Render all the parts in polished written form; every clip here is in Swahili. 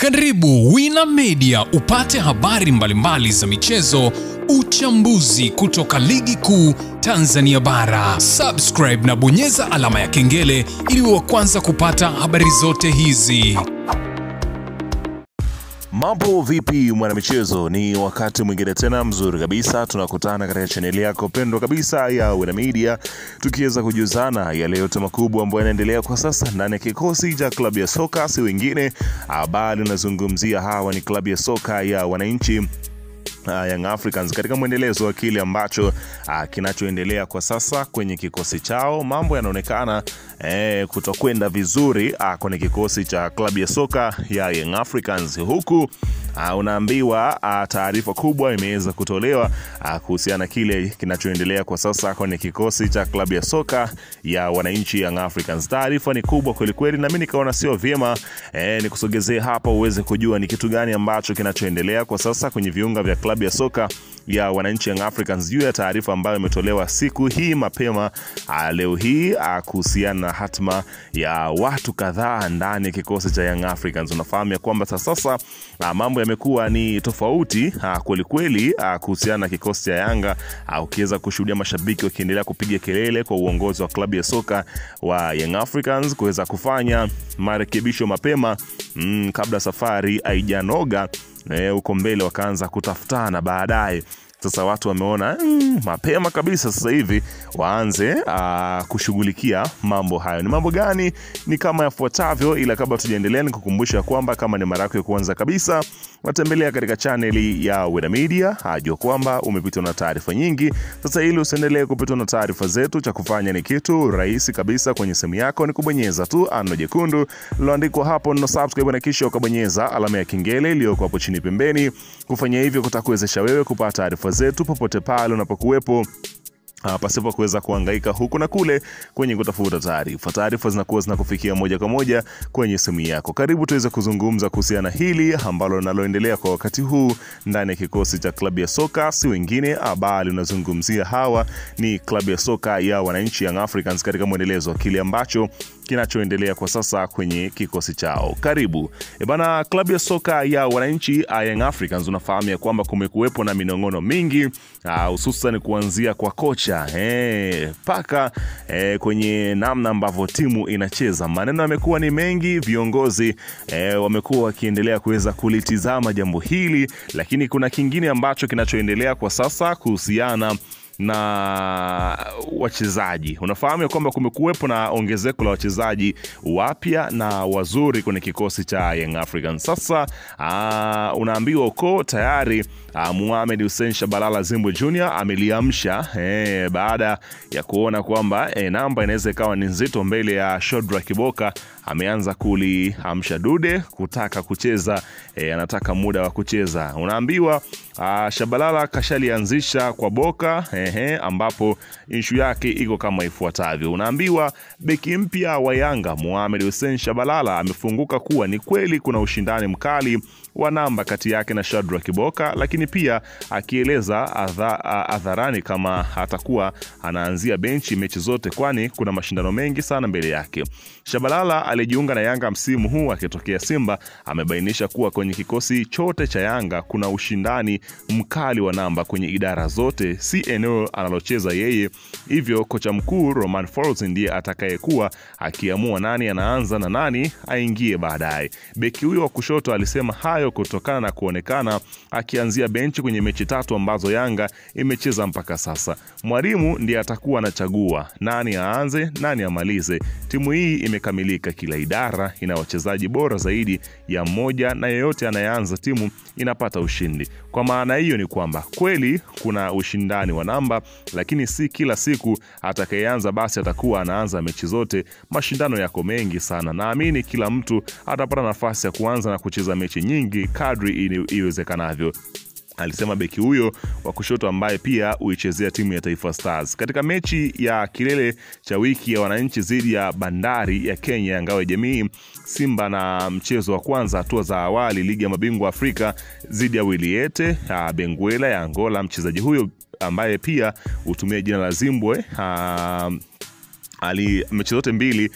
Karibu Wina Media upate habari mbalimbali za michezo, uchambuzi kutoka ligi kuu Tanzania bara. Subscribe na bonyeza alama ya kengele ili uwe wa kwanza kupata habari zote hizi. Mambo vipi mwanamichezo, ni wakati mwingine tena mzuri kabisa tunakutana katika chaneli yako pendwa kabisa ya Wina Media, tukiweza kujuzana yale yote makubwa ambayo yanaendelea kwa sasa ndani ya kikosi cha klabu ya soka si wengine bali nazungumzia hawa ni klabu ya soka ya wananchi Young Africans, katika mwendelezo wa kile ambacho kinachoendelea kwa sasa kwenye kikosi chao. Mambo yanaonekana kutokwenda vizuri kwenye kikosi cha klabu ya soka ya Young Africans, huku unaambiwa taarifa kubwa imeweza kutolewa kuhusiana kile kinachoendelea kwa sasa kwenye kikosi cha klabu ya soka ya wananchi Young Africans. Taarifa ni kubwa kweli kweli, na mimi nikaona sio vyema nikusogezee hapa uweze kujua ni kitu gani ambacho kinachoendelea kwa sasa kwenye viunga vya klabu ya soka ya wananchi Young Africans, juu ya taarifa ambayo imetolewa siku hii mapema leo hii kuhusiana na hatma ya watu kadhaa ndani ya kikosi cha Young Africans. Unafahamu ya kwamba sasa mambo yamekuwa ni tofauti kweli kweli kuhusiana na kikosi cha Yanga, ukiweza kushuhudia mashabiki wakiendelea kupiga kelele kwa uongozi wa klabu ya soka wa Young Africans kuweza kufanya marekebisho mapema kabla safari haijanoga. Uko mbele wakaanza kutafutana baadaye. Sasa watu wameona mapema kabisa sasa hivi waanze kushughulikia mambo hayo. Ni mambo gani? Ni kama yafuatavyo, ila kabla tujaendelea nikukumbusha kwamba kama ni mara yako ya kwanza kabisa watembelea katika channel ya Wina Media, ajua kwamba umepitwa na taarifa nyingi. Sasa ili usiendelee kupitwa na taarifa zetu, cha kufanya ni kitu rahisi kabisa. Kwenye simu yako ni kubonyeza tu ano jekundu liloandikwa hapo no subscribe, na kisha ukabonyeza alama ya kengele iliyoko hapo chini pembeni. Kufanya hivyo kutakuwezesha wewe kupata taarifa zetu popote pale unapokuwepo, pasipo kuweza kuhangaika huku na kule kwenye kutafuta taarifa. Taarifa zinakuwa zinakufikia moja kwa moja kwenye simu yako. Karibu tuweze kuzungumza kuhusiana hili ambalo linaloendelea kwa wakati huu ndani ya kikosi cha klabu ya soka si wengine bali unazungumzia hawa ni klabu ya soka ya wananchi Young Africans, katika mwendelezo wa kile ambacho kinachoendelea kwa sasa kwenye kikosi chao. Karibu. Bana, klabu ya soka ya wananchi Young Africans, unafahamu ya kwamba kumekuwepo na minong'ono mingi hususan kuanzia kwa kocha paka kwenye namna ambavyo timu inacheza. Maneno yamekuwa ni mengi, viongozi wamekuwa wakiendelea kuweza kulitizama jambo hili, lakini kuna kingine ambacho kinachoendelea kwa sasa kuhusiana na wachezaji. Unafahamu ya kwamba kumekuwepo na ongezeko la wachezaji wapya na wazuri kwenye kikosi cha Young Africans. Sasa unaambiwa uko tayari Mohamed Hussein Shabalala Zimbwe Jr ameliamsha baada ya kuona kwamba namba inaweza ikawa ni nzito mbele ya Shadrack Kiboka. Ameanza kuliamsha dude kutaka kucheza, anataka muda wa kucheza. Unaambiwa Shabalala kashalianzisha kwa Boka ambapo issue yake iko kama ifuatavyo. Unaambiwa beki mpya wa Yanga Mohamed Hussein Shabalala amefunguka kuwa ni kweli kuna ushindani mkali wa namba kati yake na Shadrack Kiboka, lakini pia akieleza hadharani kama atakuwa anaanzia benchi mechi zote, kwani kuna mashindano mengi sana mbele yake. Shabalala alijiunga na Yanga msimu huu akitokea Simba, amebainisha kuwa kwenye kikosi chote cha Yanga kuna ushindani mkali wa namba kwenye idara zote, si eneo analocheza yeye. Hivyo kocha mkuu Romain Folz ndiye atakayekuwa akiamua nani anaanza na nani aingie baadaye. Beki huyo wa kushoto alisema hayo kutokana na kuonekana akianzia benchi kwenye mechi 3 ambazo Yanga imecheza mpaka sasa. Mwalimu ndiye atakuwa anachagua nani aanze, nani amalize. Timu hii imekamilika, kila idara ina wachezaji bora zaidi ya mmoja, na yeyote anayeanza timu inapata ushindi. Kwa maana hiyo ni kwamba kweli kuna ushindani wa namba, lakini si kila siku atakayeanza basi atakuwa anaanza mechi zote. Mashindano yako mengi sana, naamini kila mtu atapata nafasi ya kuanza na kucheza mechi nyingi kadri iwezekanavyo, alisema beki huyo wa kushoto ambaye pia uichezea timu ya Taifa Stars. Katika mechi ya kilele cha wiki ya wananchi dhidi ya Bandari ya Kenya ya Ngao ya Jamii, Simba na mchezo wa kwanza hatua za awali ligi ya mabingwa Afrika dhidi ya Wiliete Benguela ya Angola, mchezaji huyo ambaye pia hutumia jina la Zimbwe mechi zote mbili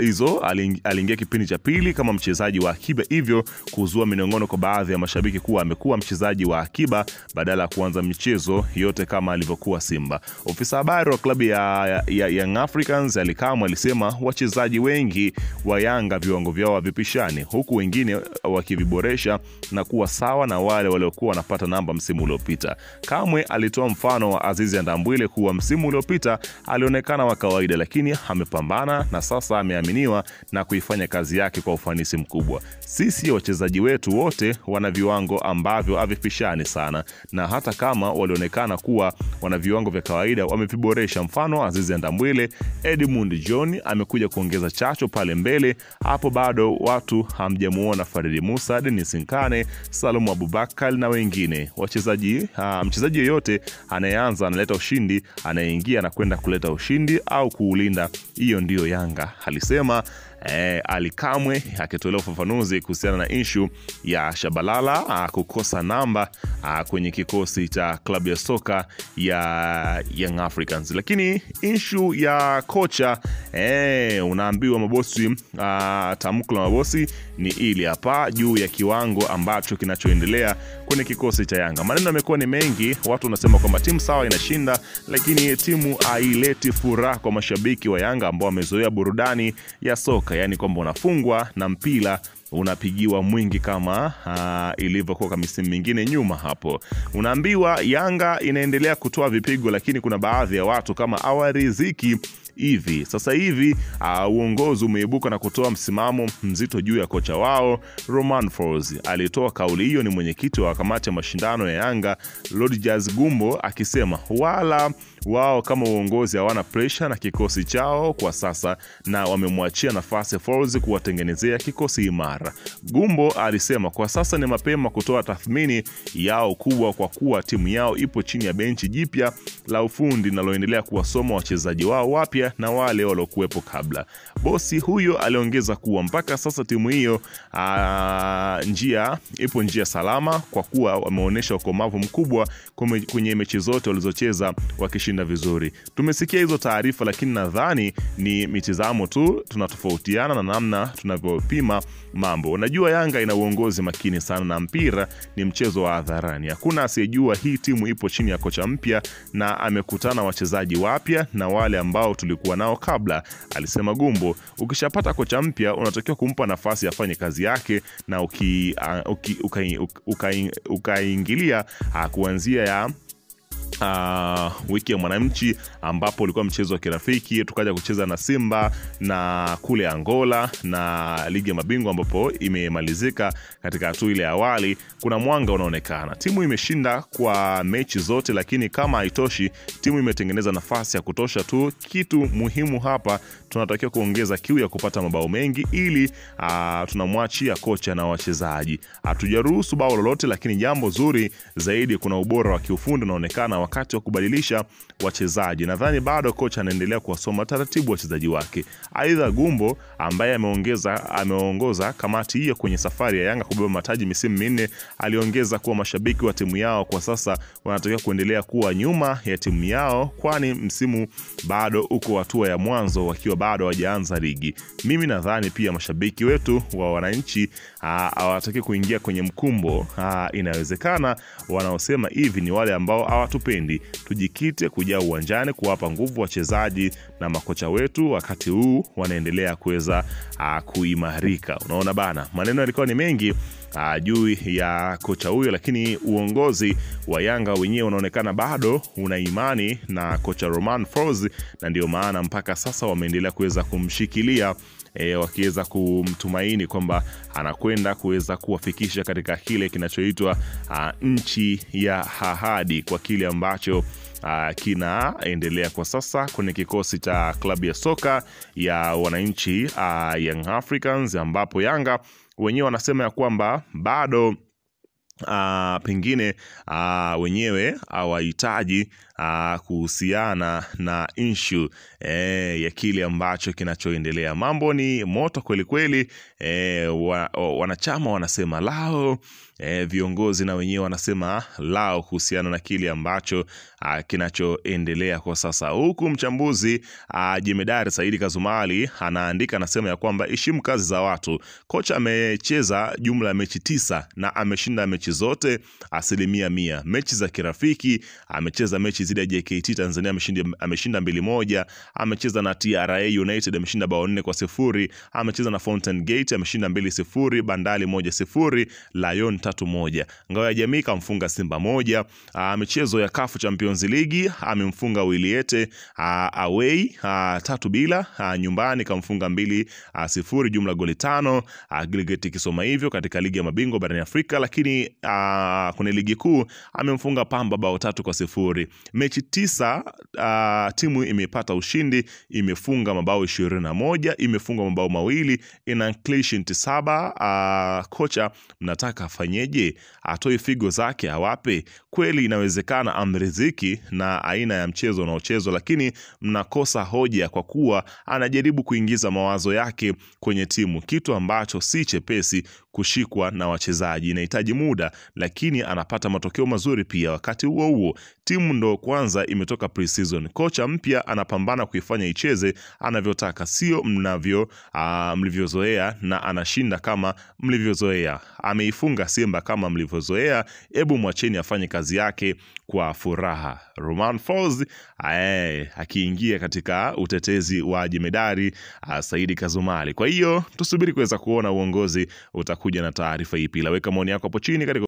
hizo aliingia kipindi cha pili kama mchezaji wa akiba, hivyo kuzua minong'ono kwa baadhi ya mashabiki kuwa amekuwa mchezaji wa akiba badala ya kuanza michezo yote kama alivyokuwa Simba. Ofisa habari wa klabu ya Young Africans Ally Kamwe alisema wachezaji wengi wa Yanga viwango vyao havipishani, huku wengine wakiviboresha na kuwa sawa na wale waliokuwa wanapata namba msimu uliopita. Kamwe alitoa mfano wa Azizi Ndambwile kuwa msimu uliopita alionekana wa kawaida, lakini amepambana na sasa ameaminiwa na kuifanya kazi yake kwa ufanisi mkubwa. Sisi wachezaji wetu wote wana viwango ambavyo havipishani sana, na hata kama walionekana kuwa wana viwango vya kawaida wameviboresha. Mfano Azizi Ndambwile, Edmund John amekuja kuongeza chacho pale mbele. Hapo bado watu hamjamuona Faridi Musa, Dennis Nkane, Salum Abubakar na wengine. Mchezaji yeyote anayeanza analeta ushindi, anayeingia na kwenda kuleta ushindi au kuulinda. Hiyo ndio Yanga, alisema Ally Kamwe akitolea ufafanuzi kuhusiana na issue ya Shabalala kukosa namba kwenye kikosi cha klabu ya soka ya Young Africans. Lakini issue ya kocha unaambiwa mabosi, tamko la mabosi ni ili hapa juu ya kiwango ambacho kinachoendelea kwenye kikosi cha Yanga. Maneno yamekuwa ni mengi, watu wanasema kwamba timu sawa inashinda, lakini timu haileti furaha kwa mashabiki wa Yanga ambao wamezoea burudani ya soka, yani kwamba unafungwa na mpira unapigiwa mwingi kama ilivyokuwa kama misimu mingine nyuma hapo. Unaambiwa Yanga inaendelea kutoa vipigo, lakini kuna baadhi ya watu kama Awariziki hivi sasa hivi uongozi umeibuka na kutoa msimamo mzito juu ya kocha wao Romain Folz. Alitoa kauli hiyo ni mwenyekiti wa kamati ya mashindano ya Yanga Rogers Gumbo, akisema wala wao kama uongozi hawana pressure na kikosi chao kwa sasa na wamemwachia nafasi Folz kuwatengenezea kikosi imara. Gumbo alisema kwa sasa ni mapema kutoa tathmini yao kubwa kwa kuwa timu yao ipo chini ya benchi jipya la ufundi linaloendelea kuwasoma wachezaji wao wapya na wale waliokuwepo kabla. Bosi huyo aliongeza kuwa mpaka sasa timu hiyo ipo njia salama kwa kuwa wameonyesha ukomavu mkubwa kwenye mechi zote walizocheza wakishinda vizuri. Tumesikia hizo taarifa, lakini nadhani ni mitazamo tu, tunatofautiana na namna tunavyopima mambo. Unajua Yanga ina uongozi makini sana na mpira ni mchezo wa hadharani. Hakuna asiyejua hii timu ipo chini ya kocha mpya na amekutana wachezaji wapya na wale ambao tulikuwa nao kabla, alisema Gumbo. Ukishapata kocha mpya unatakiwa kumpa nafasi afanye kazi yake, na ukaingilia kuanzia ya wiki ya Mwananchi ambapo ulikuwa mchezo wa kirafiki, tukaja kucheza na Simba na kule Angola na ligi ya mabingwa ambapo imemalizika katika hatua ile awali. Kuna mwanga unaonekana, timu imeshinda kwa mechi zote, lakini kama haitoshi timu imetengeneza nafasi ya kutosha tu. Kitu muhimu hapa tunatakiwa kuongeza kiu ya kupata mabao mengi ili tunamwachia kocha na wachezaji. Hatujaruhusu bao lolote, lakini jambo zuri zaidi kuna ubora wa kiufundi unaonekana wakati wa kubadilisha wachezaji. Nadhani bado kocha anaendelea kuwasoma taratibu wachezaji wake. Aidha Gumbo ambaye ameongoza kamati hiyo kwenye safari ya Yanga kubeba mataji misimu minne, aliongeza kuwa mashabiki wa timu yao kwa sasa wanatakiwa kuendelea kuwa nyuma ya timu yao, kwani msimu bado uko hatua ya mwanzo wakiwa bado hawajaanza ligi. Mimi nadhani pia mashabiki wetu wa Wananchi hawataki kuingia kwenye mkumbo. Inawezekana wanaosema hivi ni wale ambao hawatupendi. Tujikite kujaa uwanjani kuwapa nguvu wachezaji na makocha wetu wakati huu wanaendelea kuweza kuimarika. Unaona bana, maneno yalikuwa ni mengi juu ya kocha huyo, lakini uongozi wa Yanga wenyewe unaonekana bado una imani na kocha Romain Folz, na ndio maana mpaka sasa wameendelea kuweza kumshikilia wakiweza kumtumaini kwamba anakwenda kuweza kuwafikisha katika kile kinachoitwa nchi ya ahadi kwa kile ambacho kinaendelea kwa sasa kwenye kikosi cha klabu ya soka ya Wananchi Young Africans, ambapo Yanga wenyewe wanasema ya kwamba bado pengine wenyewe hawahitaji kuhusiana na issue ya kile ambacho kinachoendelea. Mambo ni moto kweli kweli. Wanachama wanasema lao, viongozi na wenyewe wanasema lao kuhusiana na kile ambacho kinachoendelea kwa sasa. Huku mchambuzi Jemedari Saidi Kazumali anaandika, anasema ya kwamba heshimu kazi za watu. Kocha amecheza jumla ya mechi 9 na ameshinda mechi zote 100%. Mechi za kirafiki amecheza mechi zile ya JKT Tanzania ameshinda 2-1, amecheza na TRA United ameshinda bao 4-0, amecheza na Fountain Gate ameshinda 2-0, Bandari 1-0, Lion 3-1. Ngao ya Jamii kamfunga Simba 1. Michezo ya CAF Champions League amemfunga Wiliete away 3-0, nyumbani kamfunga 2-0, jumla goli 5. Aggregate kisoma hivyo katika ligi ya mabingwa barani Afrika, lakini kwenye ligi kuu amemfunga Pamba bao 3-0. Mechi 9 timu imepata ushindi, imefunga mabao 21, imefunga mabao 2, ina clean sheet 7. Kocha mnataka afanyeje? Atoe figo zake awape? Kweli inawezekana amriziki na aina ya mchezo unaochezwa, lakini mnakosa hoja kwa kuwa anajaribu kuingiza mawazo yake kwenye timu, kitu ambacho si chepesi kushikwa na wachezaji. Inahitaji muda, lakini anapata matokeo mazuri pia. Wakati huo huo, timu ndo kwanza imetoka pre-season. Kocha mpya anapambana kuifanya icheze anavyotaka, sio mlivyozoea, na anashinda kama mlivyozoea. Ameifunga Simba kama mlivyozoea. Hebu mwacheni afanye kazi yake kwa furaha. Romain Folz akiingia katika utetezi wa Jemedari Saidi Kazumali. Kwa hiyo tusubiri kuweza kuona uongozi utakuja na taarifa ipi. Weka maoni yako hapo chini katika